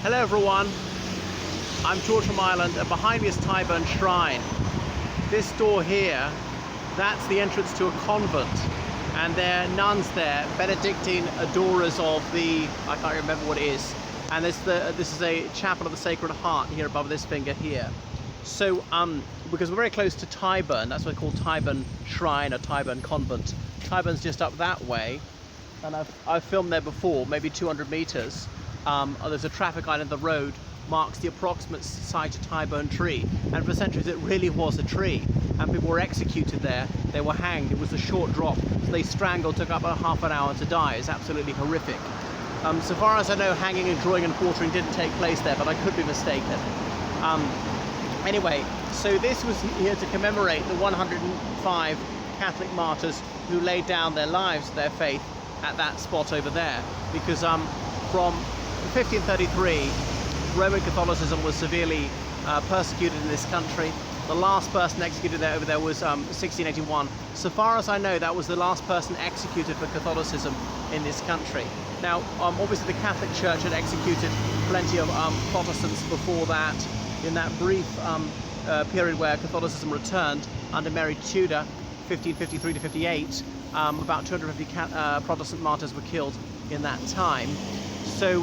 Hello everyone, I'm George from Ireland and behind me is Tyburn Shrine. This door here, that's the entrance to a convent, and there are nuns there, Benedictine adorers of the, I can't remember what it is, and this is a chapel of the Sacred Heart here above this finger here. So because we're very close to Tyburn, that's what they call Tyburn Shrine or Tyburn Convent. Tyburn's just up that way, and I've filmed there before, maybe 200 meters. There's a traffic light in the road, marks the approximate site of Tyburn tree, and for centuries it really was a tree, and people were executed there, they were hanged. It was a short drop, so they strangled, took about half an hour to die. It's absolutely horrific. So far as I know, hanging and drawing and quartering didn't take place there, but I could be mistaken. Anyway, so this was here to commemorate the 105 Catholic martyrs who laid down their lives, their faith, at that spot over there, because from 1533, Roman Catholicism was severely persecuted in this country. The last person executed over there was 1681. So far as I know, that was the last person executed for Catholicism in this country. Now, obviously the Catholic Church had executed plenty of Protestants before that, in that brief period where Catholicism returned under Mary Tudor, 1553 to 58. About 250 Protestant martyrs were killed in that time. So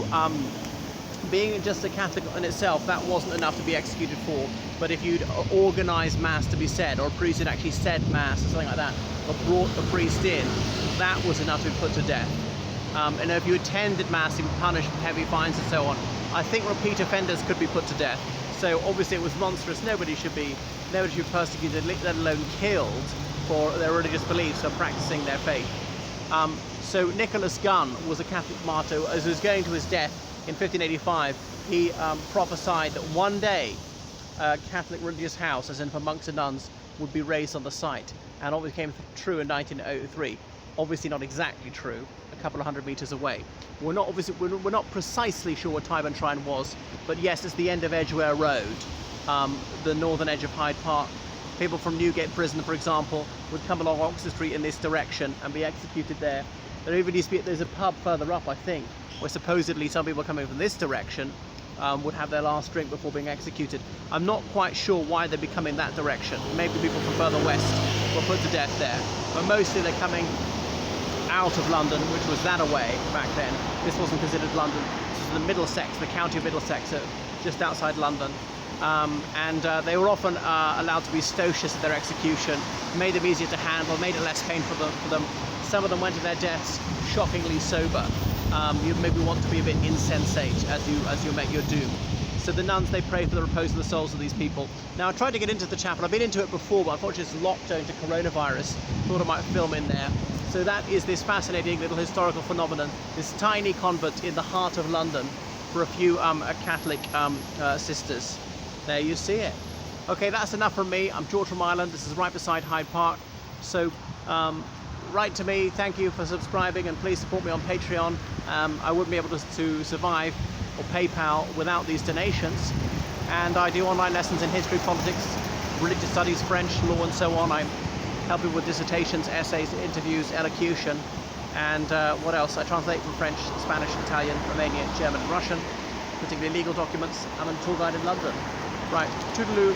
being just a Catholic in itself, that wasn't enough to be executed for. But if you'd organised Mass to be said, or a priest had actually said Mass or something like that, or brought the priest in, that was enough to be put to death. And if you attended Mass, you were punished with heavy fines and so on. I think repeat offenders could be put to death. So obviously it was monstrous. Nobody should be persecuted, let alone killed, for their religious beliefs or practicing their faith. So Nicholas Gunn was a Catholic martyr. As he was going to his death in 1585, he prophesied that one day a Catholic religious house, as in for monks and nuns, would be raised on the site, and obviously came true in 1903. Obviously not exactly true, a couple of hundred meters away. We're not precisely sure what Tyburn Shrine was, but yes, it's the end of Edgware Road, the northern edge of Hyde Park. People from Newgate Prison, for example, would come along Oxford Street in this direction and be executed there. There even used to be, there's a pub further up, I think, where supposedly some people coming from this direction would have their last drink before being executed. I'm not quite sure why they'd be coming that direction. Maybe people from further west were put to death there, but mostly they're coming out of London, which was that away back then. This wasn't considered London. This was the Middlesex, the county of Middlesex, just outside London. They were often allowed to be stocious at their execution, made them easier to handle, made it less painful for them. Some of them went to their deaths shockingly sober. You maybe want to be a bit insensate as you met your doom. So the nuns, they pray for the repose of the souls of these people. Now I tried to get into the chapel. I've been into it before, but unfortunately it's locked owing to coronavirus. Thought I might film in there. So that is this fascinating little historical phenomenon, this tiny convent in the heart of London for a few Catholic sisters. There you see it. Okay, that's enough from me. I'm George from Ireland. This is right beside Hyde Park. So write to me. Thank you for subscribing, and please support me on Patreon. I wouldn't be able to survive or PayPal without these donations. And I do online lessons in history, politics, religious studies, French, law, and so on. I'm helping with dissertations, essays, interviews, elocution, and what else? I translate from French, Spanish, Italian, Romanian, German, and Russian, particularly legal documents. I'm a tour guide in London. Right, toodaloo.